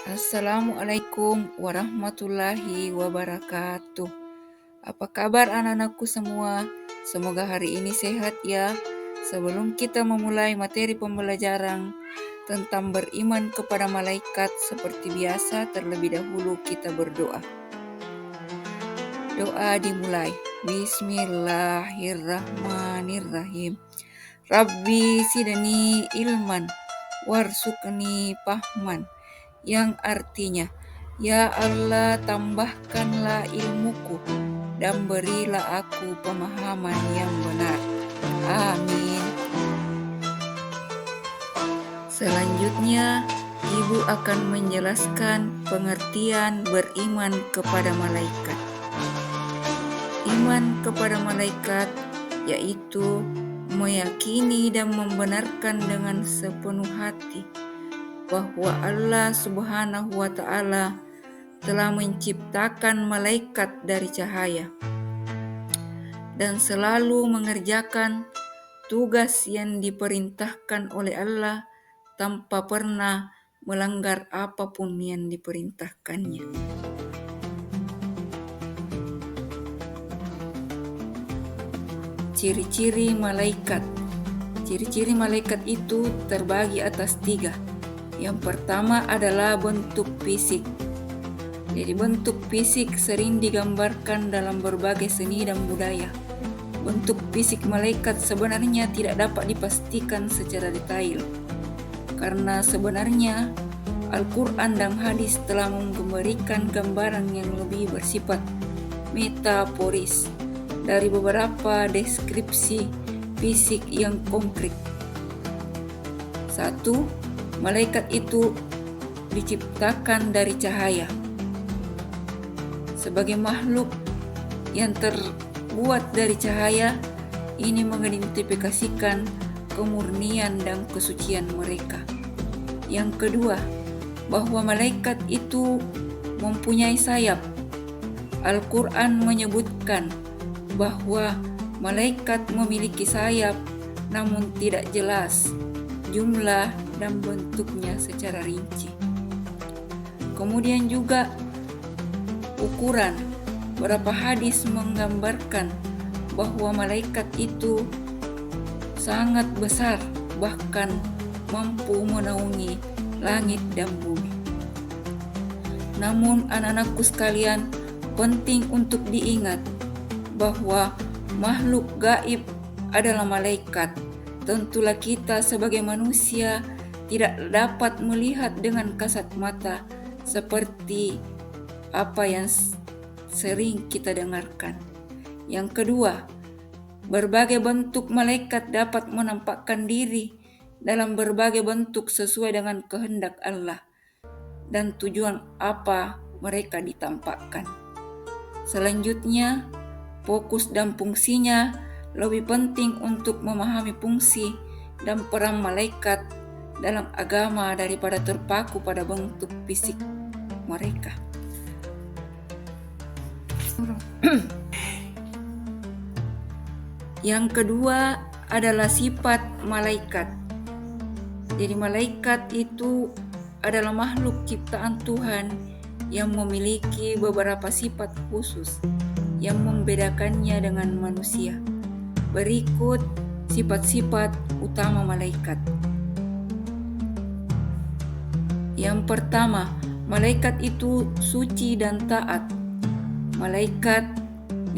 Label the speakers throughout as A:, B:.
A: Assalamualaikum warahmatullahi wabarakatuh. Apa kabar anak-anakku semua? Semoga hari ini sehat ya. Sebelum kita memulai materi pembelajaran tentang beriman kepada malaikat, seperti biasa terlebih dahulu kita berdoa. Doa dimulai. Bismillahirrahmanirrahim. Rabbi sidani ilman warsukni fahman, yang artinya, ya Allah, tambahkanlah ilmuku dan berilah aku pemahaman yang benar. Amin. Selanjutnya, Ibu akan menjelaskan pengertian beriman kepada malaikat. Iman kepada malaikat yaitu meyakini dan membenarkan dengan sepenuh hati bahwa Allah Subhanahu wa Ta'ala telah menciptakan malaikat dari cahaya dan selalu mengerjakan tugas yang diperintahkan oleh Allah tanpa pernah melanggar apapun yang diperintahkannya. Ciri-ciri malaikat. Ciri-ciri malaikat itu terbagi atas 3. Yang pertama adalah bentuk fisik. Jadi bentuk fisik sering digambarkan dalam berbagai seni dan budaya. Bentuk fisik malaikat sebenarnya tidak dapat dipastikan secara detail, karena sebenarnya Al-Quran dan hadis telah memberikan gambaran yang lebih bersifat metaforis dari beberapa deskripsi fisik yang konkret. 1. Malaikat itu diciptakan dari cahaya. Sebagai makhluk yang terbuat dari cahaya, ini mengidentifikasikan kemurnian dan kesucian mereka. Yang kedua, bahwa malaikat itu mempunyai sayap. Al-Quran menyebutkan bahwa malaikat memiliki sayap, namun tidak jelas jumlah dan bentuknya secara rinci. Kemudian juga ukuran. Beberapa hadis menggambarkan bahwa malaikat itu sangat besar, bahkan mampu menaungi langit dan bumi. Namun anak-anakku sekalian, penting untuk diingat bahwa makhluk gaib adalah malaikat. Tentulah kita sebagai manusia tidak dapat melihat dengan kasat mata seperti apa yang sering kita dengarkan. Yang kedua, berbagai bentuk malaikat dapat menampakkan diri dalam berbagai bentuk sesuai dengan kehendak Allah dan tujuan apa mereka ditampakkan. Selanjutnya, fokus dan fungsinya lebih penting untuk memahami fungsi dan peran malaikat dalam agama daripada terpaku pada bentuk fisik mereka. Yang kedua adalah sifat malaikat. Jadi malaikat itu adalah makhluk ciptaan Tuhan yang memiliki beberapa sifat khusus yang membedakannya dengan manusia. Berikut sifat-sifat utama malaikat. Yang pertama, malaikat itu suci dan taat. Malaikat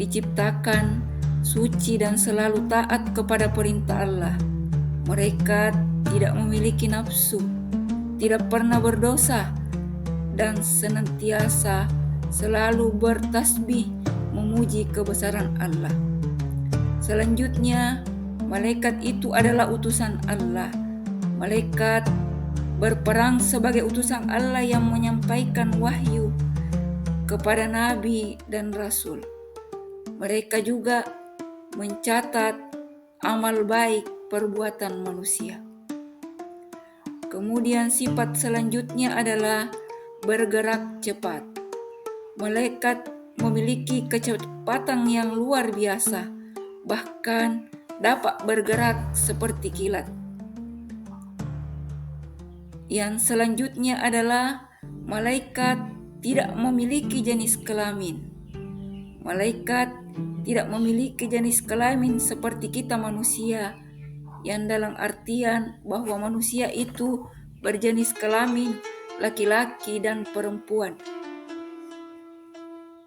A: diciptakan suci dan selalu taat kepada perintah Allah. Mereka tidak memiliki nafsu, tidak pernah berdosa, dan senantiasa selalu bertasbih memuji kebesaran Allah. Selanjutnya, malaikat itu adalah utusan Allah. Malaikat berperang sebagai utusan Allah yang menyampaikan wahyu kepada nabi dan rasul. Mereka juga mencatat amal baik perbuatan manusia. Kemudian sifat selanjutnya adalah bergerak cepat. Malaikat memiliki kecepatan yang luar biasa, bahkan dapat bergerak seperti kilat. Yang selanjutnya adalah malaikat tidak memiliki jenis kelamin. Malaikat tidak memiliki jenis kelamin seperti kita manusia, yang dalam artian bahwa manusia itu berjenis kelamin laki-laki dan perempuan.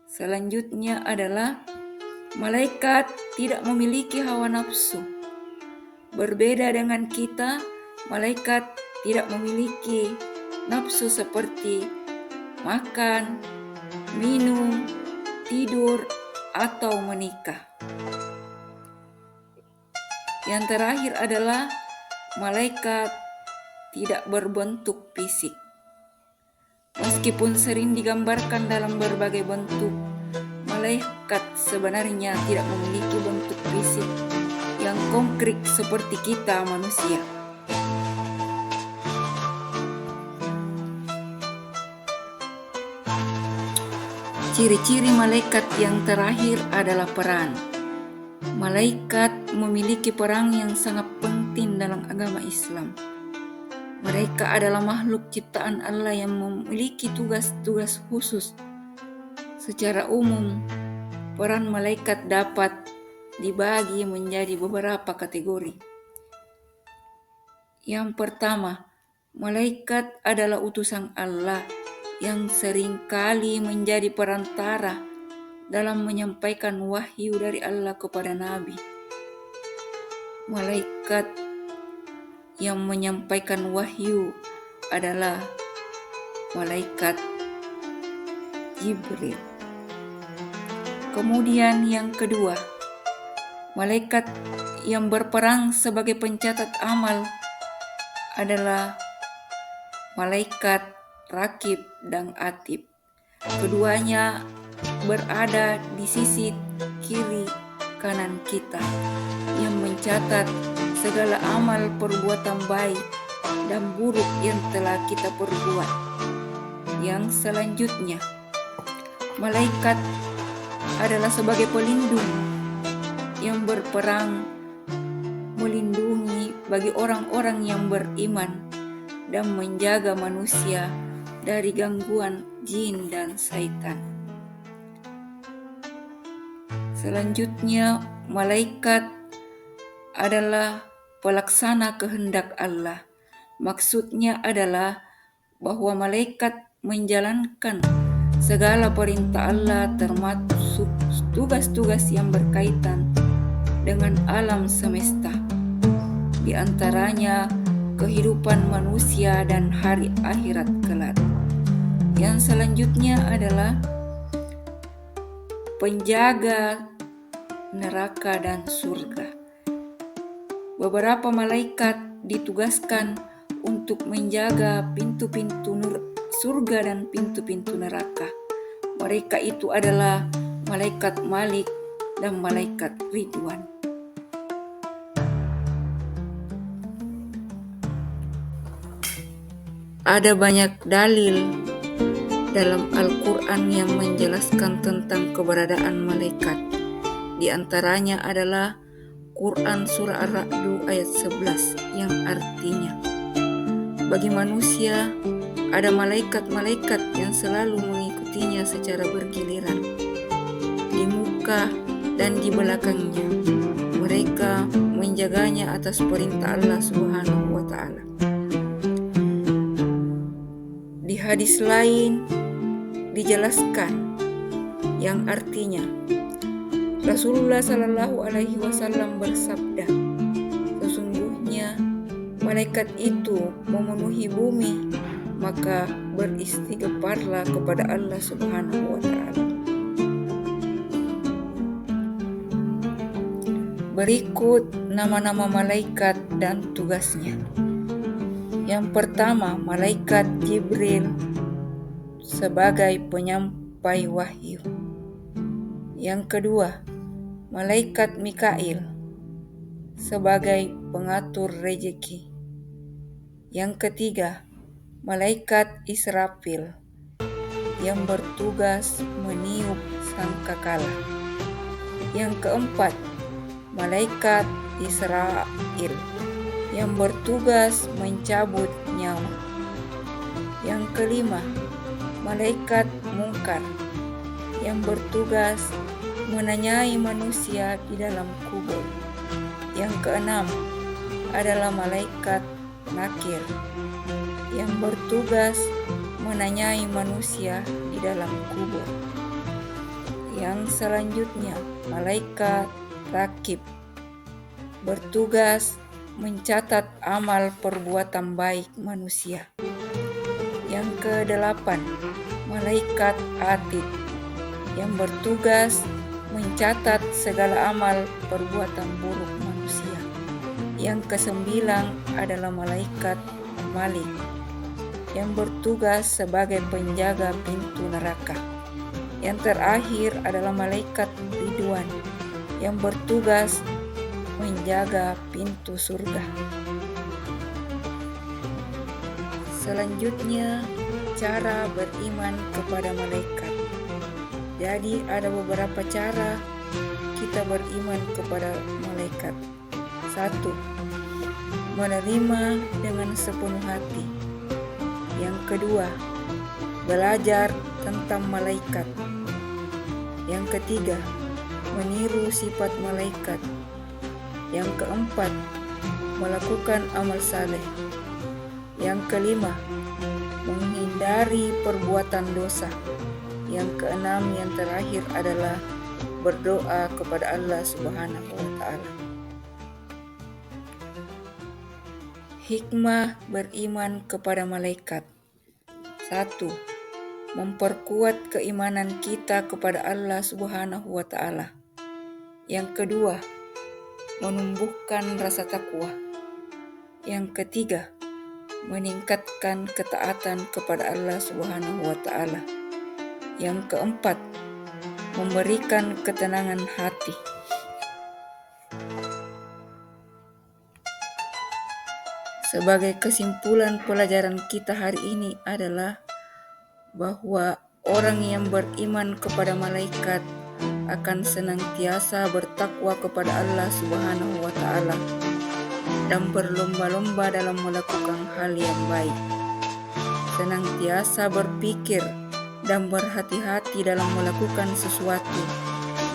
A: Selanjutnya adalah malaikat tidak memiliki hawa nafsu. Berbeda dengan kita, malaikat tidak memiliki nafsu seperti makan, minum, tidur, atau menikah. Yang terakhir adalah malaikat tidak berbentuk fisik. Meskipun sering digambarkan dalam berbagai bentuk, malaikat sebenarnya tidak memiliki bentuk fisik yang konkret seperti kita manusia. Ciri-ciri malaikat yang terakhir adalah peran. Malaikat memiliki peran yang sangat penting dalam agama Islam. Mereka adalah makhluk ciptaan Allah yang memiliki tugas-tugas khusus. Secara umum, peran malaikat dapat dibagi menjadi beberapa kategori. Yang pertama, malaikat adalah utusan Allah yang seringkali menjadi perantara dalam menyampaikan wahyu dari Allah kepada Nabi. Malaikat yang menyampaikan wahyu adalah malaikat Jibril. Kemudian yang kedua, malaikat yang berperan sebagai pencatat amal adalah malaikat Rakib dan Atid. Keduanya berada di sisi kiri kanan kita yang mencatat segala amal perbuatan baik dan buruk yang telah kita perbuat. Yang selanjutnya, malaikat adalah sebagai pelindung yang berperang melindungi bagi orang-orang yang beriman dan menjaga manusia dari gangguan jin dan syaitan. Selanjutnya, malaikat adalah pelaksana kehendak Allah. Maksudnya adalah bahwa malaikat menjalankan segala perintah Allah termasuk tugas-tugas yang berkaitan dengan alam semesta. Di antaranya kehidupan manusia dan hari akhirat kelak. Yang selanjutnya adalah penjaga neraka dan surga. Beberapa malaikat ditugaskan untuk menjaga pintu-pintu surga dan pintu-pintu neraka. Mereka itu adalah malaikat Malik dan malaikat Ridwan. Ada banyak dalil dalam Al-Quran yang menjelaskan tentang keberadaan malaikat. Di antaranya adalah Quran Surah Ar-Ra'd ayat 11 yang artinya, bagi manusia ada malaikat-malaikat yang selalu mengikutinya secara bergiliran, di muka dan di belakangnya. Mereka menjaganya atas perintah Allah Subhanahu wa Ta'ala. Di hadis lain dijelaskan yang artinya, Rasulullah Shallallahu Alaihi Wasallam bersabda, sesungguhnya malaikat itu memenuhi bumi, maka beristighfarlah kepada Allah Subhanahu wa Ta'ala. Berikut nama-nama malaikat dan tugasnya. Yang pertama, malaikat Jibril sebagai penyampai wahyu. Yang kedua, malaikat Mikail sebagai pengatur rezeki. Yang ketiga, malaikat Israfil yang bertugas meniup sangkakala. Yang keempat, malaikat Israil yang bertugas mencabut nyawa. Yang kelima, malaikat mungkar yang bertugas menanyai manusia di dalam kubur. Yang keenam adalah malaikat nakir yang bertugas menanyai manusia di dalam kubur. Yang selanjutnya malaikat rakib bertugas mencatat amal perbuatan baik manusia. Yang kedelapan malaikat atid yang bertugas mencatat segala amal perbuatan buruk manusia. Yang kesembilan adalah malaikat malik yang bertugas sebagai penjaga pintu neraka. Yang terakhir adalah malaikat ridwan yang bertugas menjaga pintu surga. Selanjutnya, cara beriman kepada malaikat. Jadi ada beberapa cara kita beriman kepada malaikat. 1. Menerima dengan sepenuh hati. Yang kedua, belajar tentang malaikat. Yang ketiga, meniru sifat malaikat. Yang keempat, melakukan amal saleh. Yang kelima, menghindari perbuatan dosa. Yang keenam, yang terakhir adalah berdoa kepada Allah Subhanahu wa Ta'ala. Hikmah beriman kepada malaikat. 1. Memperkuat keimanan kita kepada Allah Subhanahu wa Ta'ala. Yang kedua, menumbuhkan rasa takwa. Yang ketiga, meningkatkan ketaatan kepada Allah Subhanahu wa Ta'ala. Yang keempat, memberikan ketenangan hati. Sebagai kesimpulan pelajaran kita hari ini adalah bahwa orang yang beriman kepada malaikat akan senantiasa bertakwa kepada Allah Subhanahu wa Ta'ala dan berlomba-lomba dalam melakukan hal yang baik. Senantiasa berpikir dan berhati-hati dalam melakukan sesuatu,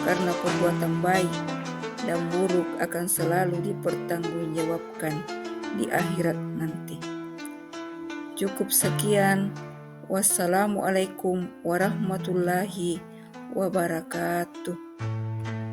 A: karena perbuatan baik dan buruk akan selalu dipertanggungjawabkan di akhirat nanti. Cukup sekian. Wassalamualaikum warahmatullahi wabarakatuh.